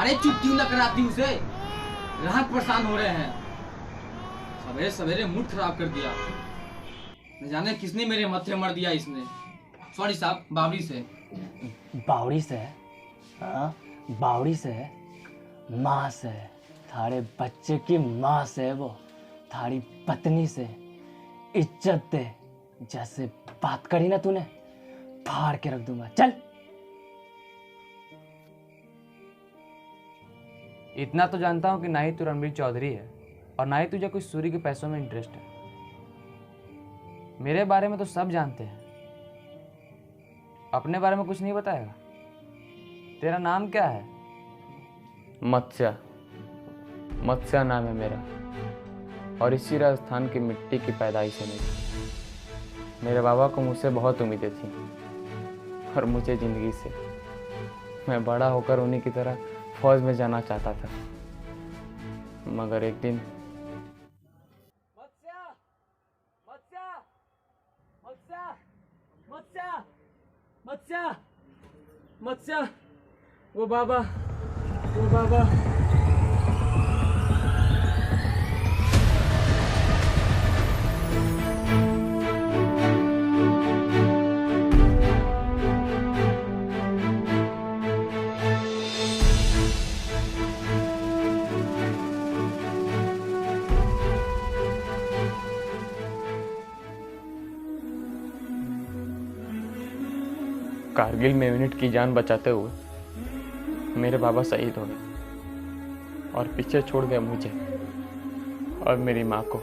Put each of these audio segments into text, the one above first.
अरे चुप क्यों न कराती उसे, ग्राहक परेशान हो रहे हैं। सवेरे सवेरे मूड खराब कर दिया, न जाने किसने मेरे मत्थे मर दिया इसने। सॉरी साहब, बावड़ी से। बावड़ी से? हाँ, बावड़ी से? माँ से, थारे बच्चे की माँ से, वो थारी पत्नी से। इज्जत दे, जैसे बात करी ना तूने, फाड़ के रख दूंगा। चल। इतना तो जानता हूँ कि ना ही तू रणबीर चौधरी है और ना ही तुझे कोई सूरी के पैसों में इंटरेस्ट है। मेरे बारे में तो सब जानते हैं, अपने बारे में कुछ नहीं बताएगा? तेरा नाम क्या है? मत्स्या। मत्स्या नाम है मेरा, और इसी राजस्थान की मिट्टी की पैदाइश है मेरी। मेरे बाबा को मुझसे बहुत उम्मीदें थी और मुझे जिंदगी से। मैं बड़ा होकर उन्हीं की तरह फौज में जाना चाहता था, मगर एक दिन मत्स्या, मत्स्या, मत्स्या, मत्स्या, मत्स्या, मत्स्या, वो बाबा, वो बाबा। कारगिल में यूनिट की जान बचाते हुए मेरे बाबा शहीद हो गए और पीछे छोड़ गए मुझे और मेरी माँ को।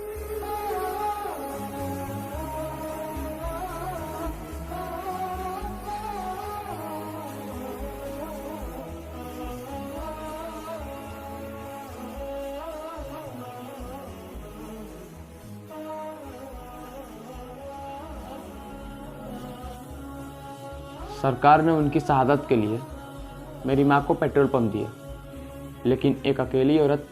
सरकार ने उनकी शहादत के लिए मेरी माँ को पेट्रोल पंप दिया, लेकिन एक अकेली औरत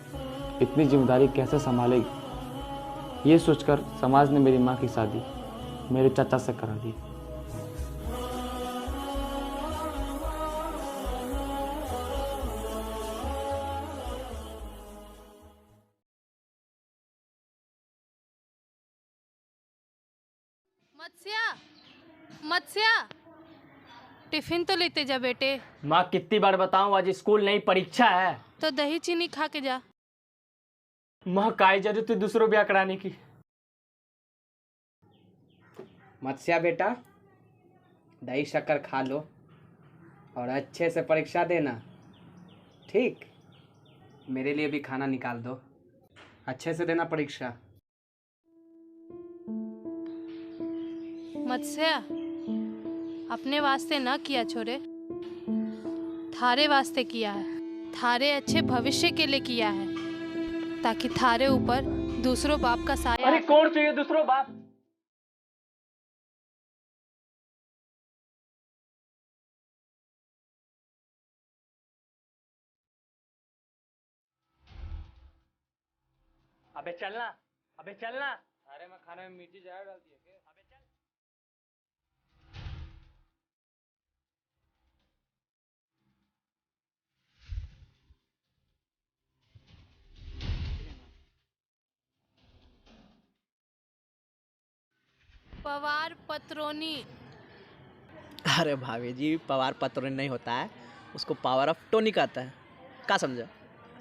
इतनी जिम्मेदारी कैसे संभालेगी, ये सोचकर समाज ने मेरी माँ की शादी मेरे चाचा से करा दी। मत्स्या, मत्स्या, टिफिन तो लेते जा बेटे। माँ कितनी बार बताऊं, आज स्कूल नहीं परीक्षा है। तो दही चीनी खा के जा। माँ काय जरूरत है दूसरों ब्याह कराने की। मत्स्या बेटा, दही शक्कर खा लो और अच्छे से परीक्षा देना, ठीक? मेरे लिए भी खाना निकाल दो, अच्छे से देना परीक्षा। मत्स्या, अपने वास्ते ना किया छोरे, थारे वास्ते किया है। थारे अच्छे भविष्य के लिए किया है, ताकि थारे ऊपर दूसरों बाप का साया। अरे कौन चाहिए दूसरों बाप? अबे चलना, अबे चलना। अरे मैं खाने में मिर्ची ज्यादा डालती है क्या? अबे चल। पवार पत्रोनी। अरे भाभी जी, पवार पत्रोनी नहीं होता है, उसको पावर ऑफ टोनी कहता है। क्या समझा?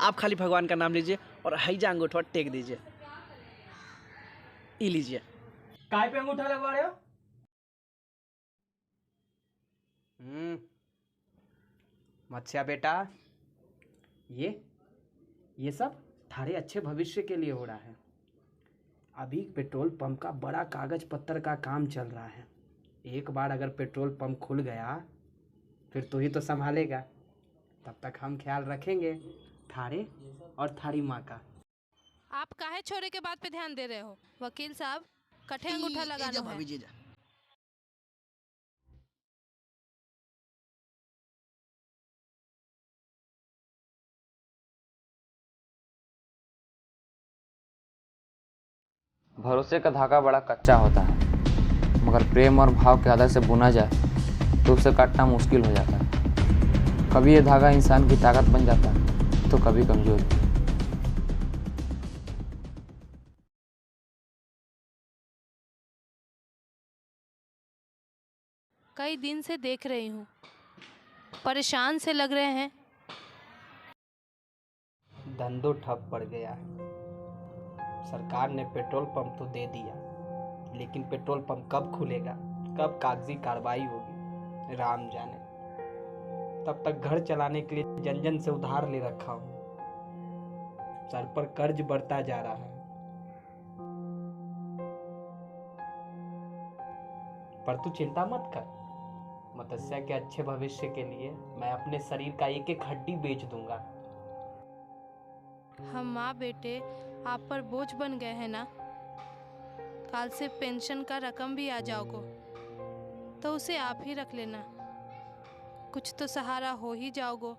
आप खाली भगवान का नाम लीजिए और हैजा अंगूठा टेक दीजिए। ई लीजिए। काय पे अंगूठा लगवा रहे हो? मत्स्या बेटा, ये सब थारे अच्छे भविष्य के लिए हो रहा है। अभी पेट्रोल पंप का बड़ा कागज पत्तर का काम चल रहा है। एक बार अगर पेट्रोल पंप खुल गया, फिर तू ही तो संभालेगा। तब तक हम ख्याल रखेंगे थारे और थारी माँ का। आप काहे छोरे के बात पे ध्यान दे रहे हो? वकील साहब, कठे अंगूठा लगाना है। भाभी जी जा। भरोसे का धागा बड़ा कच्चा होता है, मगर प्रेम और भाव के आदर से बुना जाए तो उसे काटना मुश्किल हो जाता है। कभी ये धागा इंसान की ताकत बन जाता है तो कभी कमजोरी। कई दिन से देख रही हूँ, परेशान से लग रहे हैं। धंधो ठप पड़ गया है। सरकार ने पेट्रोल पंप तो दे दिया, लेकिन पेट्रोल पंप कब खुलेगा, कब कागजी कार्रवाई होगी, राम जाने। तब तक घर चलाने के लिए जन जन से उधार ले रखा हूँ। सर पर कर्ज बढ़ता जा रहा है। पर तू चिंता मत कर, मत्स्य के अच्छे भविष्य के लिए मैं अपने शरीर का एक एक हड्डी बेच दूंगा। हम माँ बेटे आप पर बोझ बन गए हैं ना। कल से पेंशन का रकम भी आ जाओगे तो उसे आप ही रख लेना, कुछ तो सहारा हो ही जाओगे।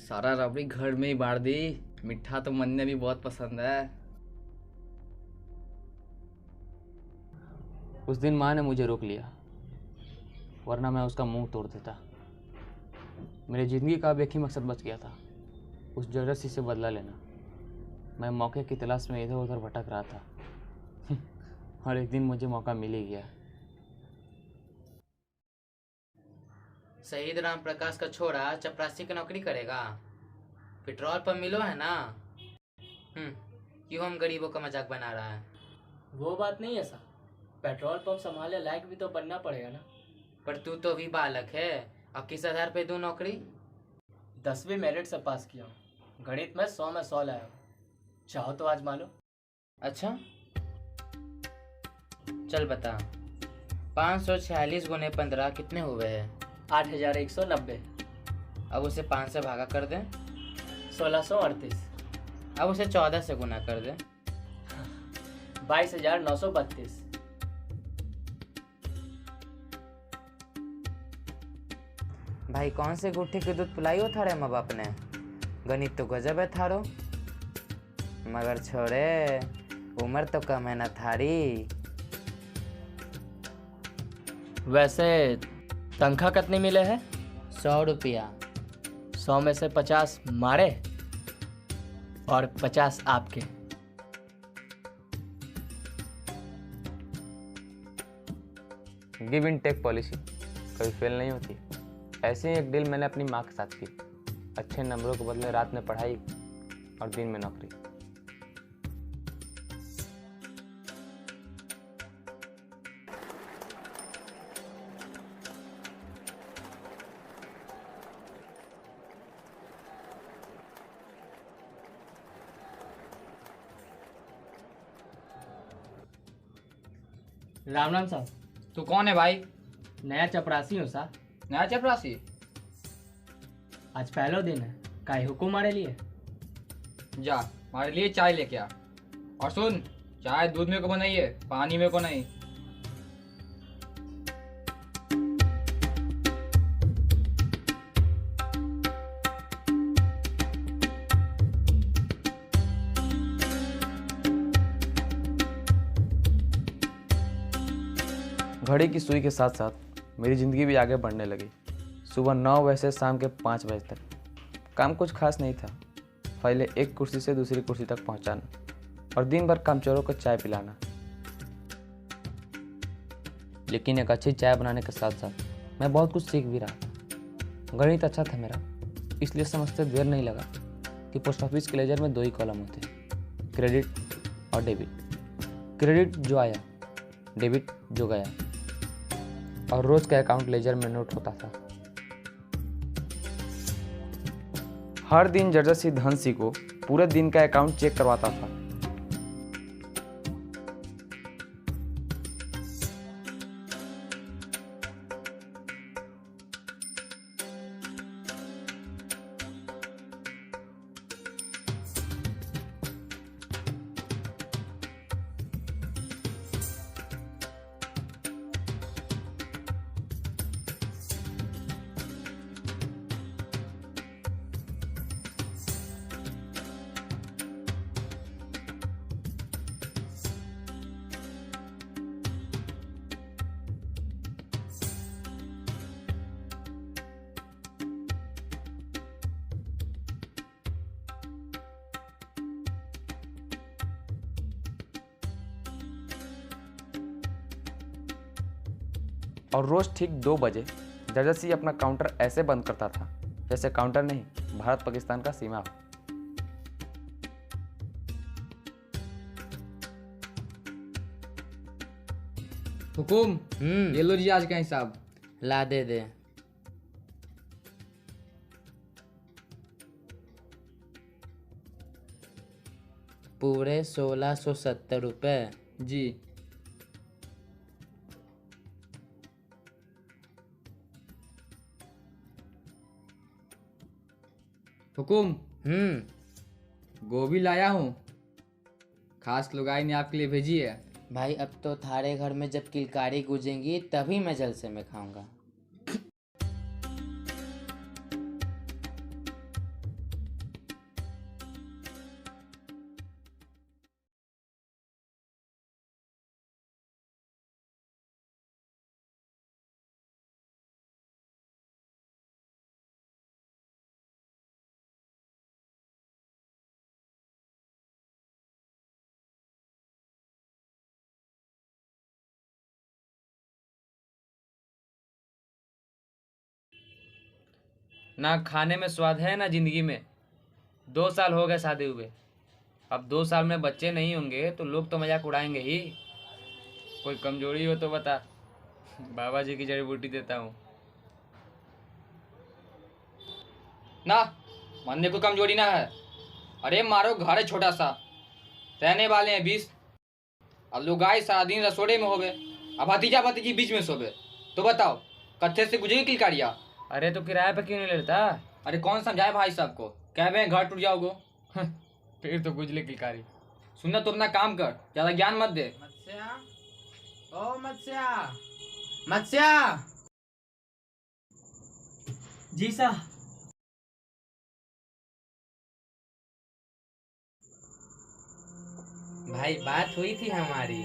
सारा रबड़ी घर में ही बांट दी। मीठा तो मन ने भी बहुत पसंद है। उस दिन माँ ने मुझे रोक लिया, वरना मैं उसका मुंह तोड़ देता। मेरी ज़िंदगी का अब एक ही मकसद बच गया था, उस जरसी से बदला लेना। मैं मौके की तलाश में इधर उधर भटक रहा था और एक दिन मुझे मौका मिल ही गया। शहीद राम प्रकाश का छोरा चपरासी की नौकरी करेगा, पेट्रोल पंप मिलो है ना। क्यों हम गरीबों का मजाक बना रहा है। वो बात नहीं है सर, पेट्रोल पंप संभालने लायक भी तो बनना पड़ेगा ना। पर तू तो अभी बालक है, अब किस आधार पे दूं नौकरी। 10वीं मेरिट से पास किया हूँ, गणित में 100 में 100 लाया हूँ। चाहो तो आज मान लो। अच्छा चल बता, 546 गुने 15 कितने हुए हैं। 8190। अब उसे 5 से भागा कर दे। 1638। अब उसे 14 से गुना कर दे। 22,932। भाई कौन से गुट्ठी के दूध पिलाई हो थारे माँ बाप ने। गणित तो गजब है थारो, मगर छोड़े उम्र तो कम है ना थारी। वैसे तनख्वाह कितनी मिले है। 100 रुपया। 100 में से 50 मारे और 50 आपके। गिव इन टेक पॉलिसी कभी फेल नहीं होती। ऐसे ही एक डील मैंने अपनी माँ के साथ की। अच्छे नंबरों के बदले रात में पढ़ाई और दिन में नौकरी। राम राम साहब। तू कौन है भाई। नया चपरासी हूँ साहब। नया चपरासी। आज पहला दिन है, काहे हुकुम हमारे लिए। जा हमारे लिए चाय लेके आ। और सुन, चाय दूध में को बनाइए, पानी में को नहीं। घड़ी की सुई के साथ साथ मेरी ज़िंदगी भी आगे बढ़ने लगी। सुबह 9 बजे से शाम के 5 बजे तक। काम कुछ खास नहीं था, पहले एक कुर्सी से दूसरी कुर्सी तक पहुंचाना और दिन भर कामचोरों को चाय पिलाना। लेकिन एक अच्छी चाय बनाने के साथ साथ मैं बहुत कुछ सीख भी रहा था। गणित अच्छा था मेरा, इसलिए समझते देर नहीं लगा कि पोस्ट ऑफिस के लेजर में 2 ही कॉलम होते हैं, क्रेडिट और डेबिट। क्रेडिट जो आया, डेबिट जो गया, और रोज का अकाउंट लेजर में नोट होता था। हर दिन जर्जसी धनसी को पूरे दिन का अकाउंट चेक करवाता था। और रोज़ ठीक 2 बजे जर्जर अपना काउंटर ऐसे बंद करता था जैसे काउंटर नहीं भारत पाकिस्तान का सीमा हो। हुकुम, ये लो जी आज का हिसाब। ला दे। पूरे 1670 रुपये। जी। हुकुम, गोभी लाया हूँ, खास लुगाई ने आपके लिए भेजी है। भाई अब तो थारे घर में जब किलकारी गूंजेंगी तभी मैं जलसे में खाऊंगा। ना खाने में स्वाद है ना जिंदगी में। 2 साल हो गए शादी हुए, अब 2 साल में बच्चे नहीं होंगे तो लोग तो मजाक उड़ाएंगे ही। कोई कमजोरी हो तो बता, बाबा जी की जड़ी बूटी देता हूँ। ना मानने को कमजोरी ना है। अरे मारो, घर है छोटा सा, रहने वाले हैं 20। अब लुगाई सारा दिन रसोड़े में होवे, अब भतीजा भतीजी बीच में सोवे, तो बताओ कत्थे से गुजरी किलकारिया। अरे तो किराए पे क्यों नहीं लेता? अरे कौन समझाए भाई साहब को, कह रहे हैं घर टूट जाओगे। फिर तो गुजले किलकारी। सुनना तो अपना काम कर, ज्यादा ज्ञान मत दे। मत्स्या, ओ मत्स्या, मत्स्या। जी साहब। भाई बात हुई थी हमारी।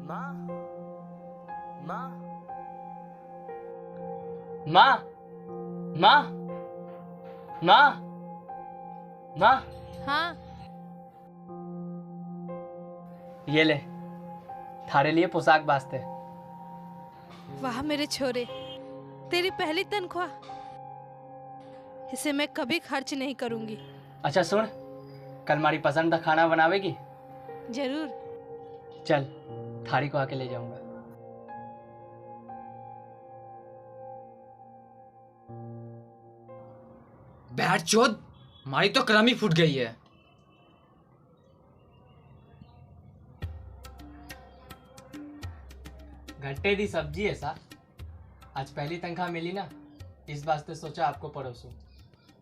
माँ माँ माँ माँ माँ माँ, हाँ, ये ले थारे लिए पोशाक वास्ते। वाह मेरे छोरे, तेरी पहली तनख्वाह, इसे मैं कभी खर्च नहीं करूंगी। अच्छा सुन, कल हमारी पसंद का खाना बनावेगी? जरूर। चल थारी को आके ले जाऊंगा। बैठ चोद, हमारी तो कलम ही फूट गई है। घट्टे दी सब्जी है सा, आज पहली तनख्वाह मिली ना, इस वास्ते सोचा आपको परोसूं।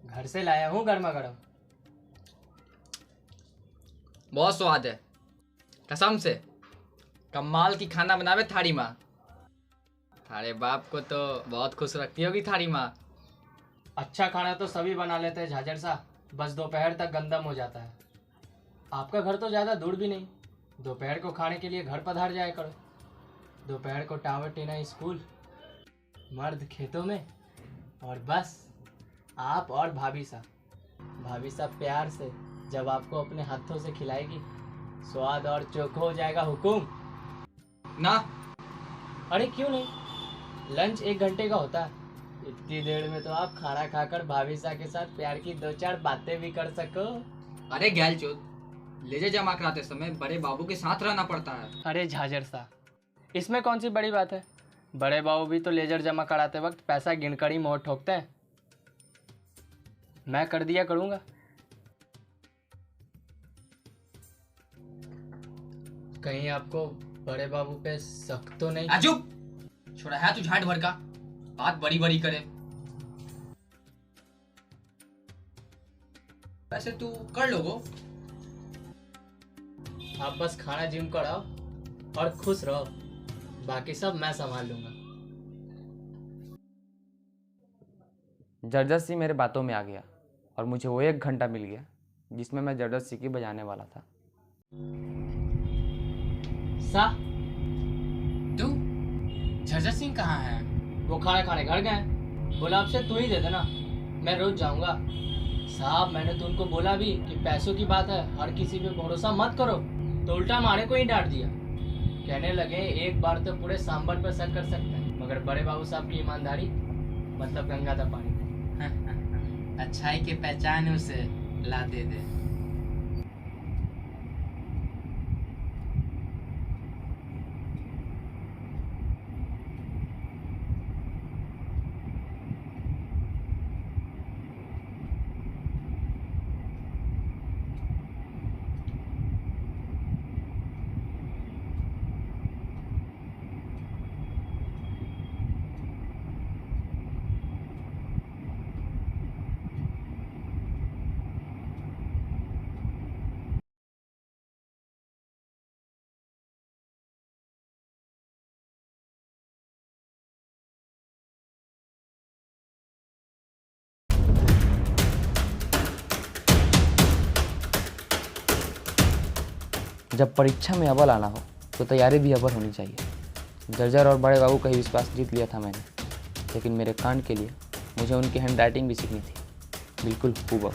घर से लाया हूँ गर्मा गर्म। बहुत स्वाद है, कसम से कमाल की खाना बनावे थारी माँ। थारे बाप को तो बहुत खुश रखती होगी थारी माँ। अच्छा खाना तो सभी बना लेते हैं झाझर सा, बस दोपहर तक गंदम हो जाता है। आपका घर तो ज़्यादा दूर भी नहीं, दोपहर को खाने के लिए घर पधार जाया करो। दोपहर को टावर टीना स्कूल, मर्द खेतों में, और बस आप और भाभी सा प्यार से जब आपको अपने हाथों से खिलाएगी, स्वाद और चोखा हो जाएगा। हुकुम ना। अरे क्यों नहीं, लंच 1 घंटे का होता है, इतनी देर में तो आप खाना खाकर भाभी सा के साथ प्यार की 2-4 बातें भी कर सको। अरे गैल चोद, लेजर जमा कराते समय बड़े बाबू के साथ रहना पड़ता है। अरे झाझर सा, इसमें कौन सी बड़ी बात है? बड़े बाबू भी तो लेजर जमा कराते वक्त पैसा गिनकर ही मोहर ठोकते हैं। मैं कर दिया करूँगा। कहीं आपको बड़े बाबू पे शक तो नहीं? चुप, छोड़ा है तू झाट भर का, बात बड़ी बड़ी करे। वैसे तू कर लोगो। आप बस खाना जिम कराओ और खुश रहो, बाकी सब मैं संभाल लूंगा। जर्जर मेरे बातों में आ गया और मुझे वो 1 घंटा मिल गया जिसमें मैं जर्जर की बजाने वाला था। सा, तू झर्जर सिंह कहाँ है? वो खाना खाने घर गए, बोला आपसे तू ही दे देना, मैं रोज जाऊंगा। साहब मैंने तो उनको बोला भी कि पैसों की बात है, हर किसी पे भरोसा मत करो, तो उल्टा मारे को ही डांट दिया। कहने लगे एक बार तो पूरे सांबर पर शक कर सकते हैं, मगर बड़े बाबू साहब की ईमानदारी मतलब गंगा का पानी। अच्छाई की पहचान उसे ला दे दे। जब परीक्षा में अव्वल आना हो तो तैयारी भी अव्वल होनी चाहिए। जर्जर और बड़े बाबू का ही विश्वास जीत लिया था मैंने, लेकिन मेरे कांड के लिए मुझे उनकी हैंड राइटिंग भी सीखनी थी, बिल्कुल हूबहू।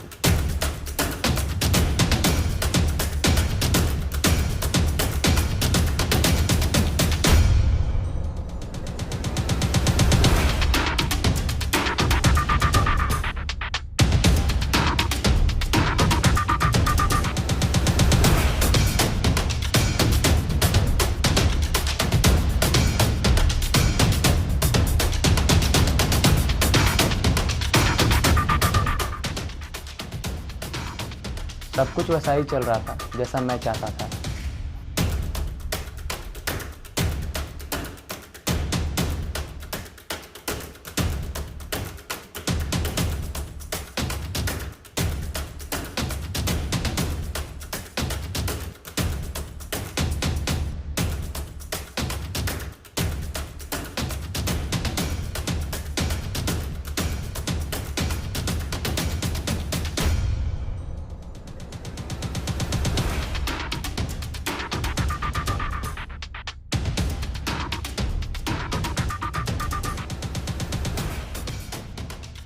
सब कुछ वैसा ही चल रहा था जैसा मैं चाहता था।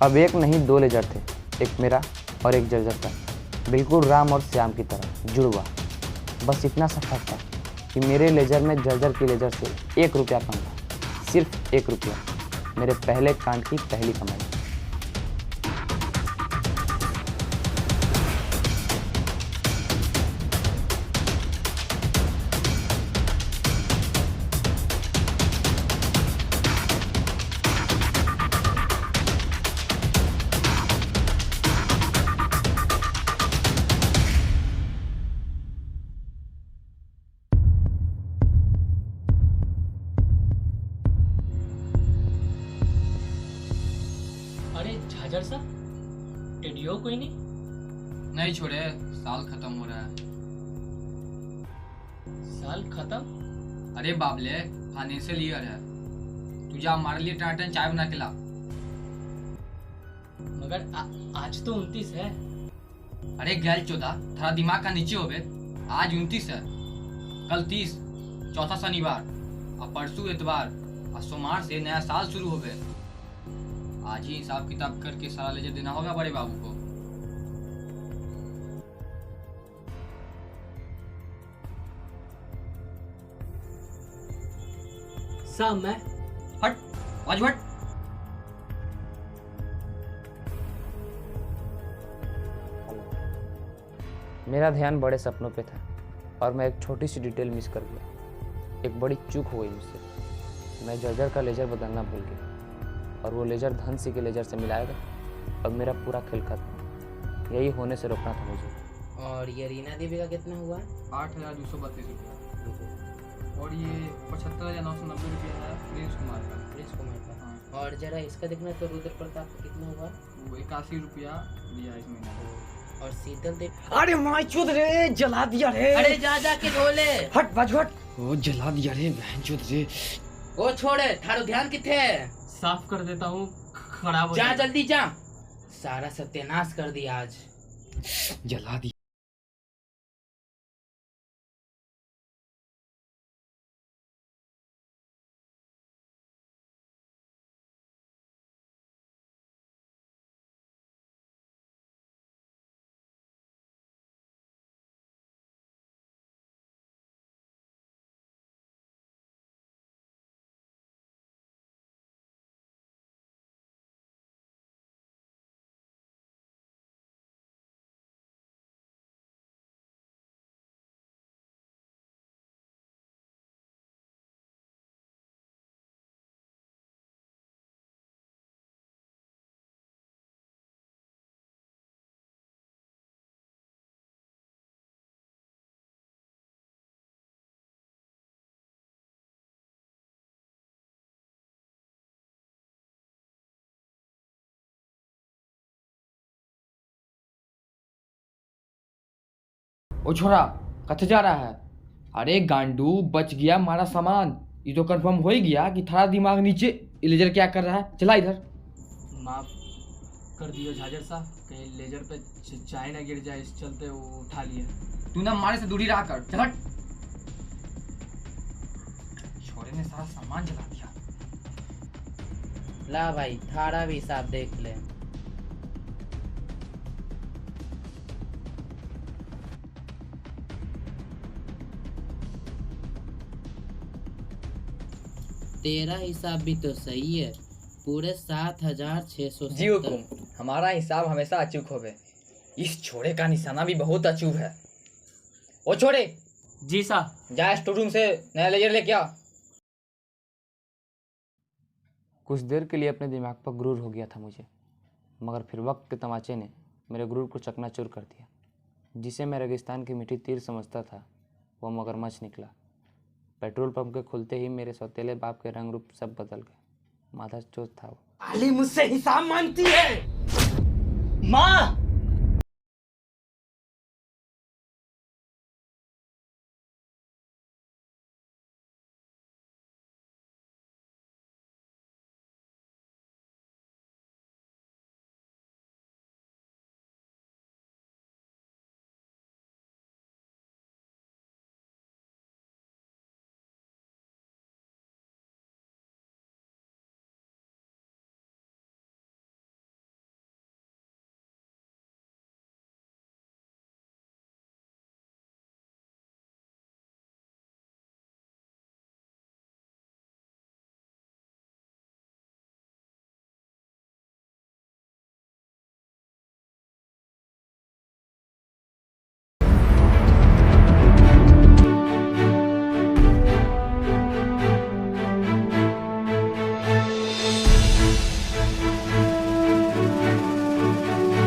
अब एक नहीं दो लेजर थे, एक मेरा और एक जर्जर का, बिल्कुल राम और श्याम की तरह जुड़वा। बस इतना सा फर्क था कि मेरे लेजर में जर्जर के लेजर से 1 रुपया कम था, सिर्फ 1 रुपया। मेरे पहले कांड की पहली कमाई। अरे झाझर साहब, टेडियो कोई नहीं? नहीं छोड़े, साल खत्म हो रहा है। साल खत्म? अरे बाबले, फाइनेंशियल ईयर है। तू जा हमारे लिए टाटन चाय बना के ला। मगर आज तो 29 है। अरे गैल चौदह, थोड़ा दिमाग का नीचे हो बे। आज 29 है, कल 30, चौथा शनिवार, और परसों इतवार, और सोमवार से नया साल शुरू हो गए। आज ही हिसाब किताब करके सारा लेजर देना होगा बड़े बाबू को। साहब मैं हट, आज हट। मेरा ध्यान बड़े सपनों पे था और मैं एक छोटी सी डिटेल मिस कर गया। एक बड़ी चूक हो गई मुझसे। मैं जर्जर का लेजर बदलना भूल गया और वो लेजर धनसी के लेजर से मिलाएगा। अब मेरा पूरा खेल खत्म। यही होने से रोकना था मुझे। और ये रीना देवी का कितना हुआ? 8,232 रुपया। और ये 75,990 रुपया है प्रिंस कुमार का। प्रिंस कुमार का। और जरा इसका देखना तो रुद्र प्रताप का कितना हुआ? वो 81 रुपया दिया इस महीने। और शीतल देवी? अरे माय चुद रे, जला दिया रे। अरे जा जा के धोले। हट बाजू हट। ओ जला दिया रे बहन चुद रे। ओ छोड़े, थारो ध्यान किथे है? साफ कर देता हूँ, खराब हो जा जाएगा। जल्दी जा। सारा सत्यानाश कर दिया आज। जला दिया। ओ छोरा कथे जा रहा है? अरे गांडू, बच गया हमारा सामान। ये तो कंफर्म हो ही गया कि थारा दिमाग नीचे। ये लेजर क्या कर रहा है? चला इधर। माफ कर दियो झाजर साहब, कहीं लेजर पे चाय ना गिर जाए, इस चलते वो उठा लिए। तू ना हमारे से दूरी रहा कर। चल हट। छोरे ने सारा सामान जला दिया। ला भाई, थारा भी हिसाब देख ले। तेरा हिसाब भी तो सही है, पूरे 7,670। जी हुकुम, हमारा हिसाब हमेशा अचूक होवे। इस छोरे का निशाना भी बहुत अचूक है। ओ छोरे, जी साहब। जा स्टोर रूम से नया लेजर लेके आ। कुछ देर के लिए अपने दिमाग पर गुरूर हो गया था मुझे, मगर फिर वक्त के तमाचे ने मेरे गुरूर को चकनाचूर कर दिया। जिसे मैं रेगिस्तान की मीठी तीर समझता था, वो मगरमच्छ निकला। पेट्रोल पंप के खुलते ही मेरे सौतेले बाप के रंग रूप सब बदल गए। माथा चोट था वो। अली मुझसे हिसाब मांगती है। माँ,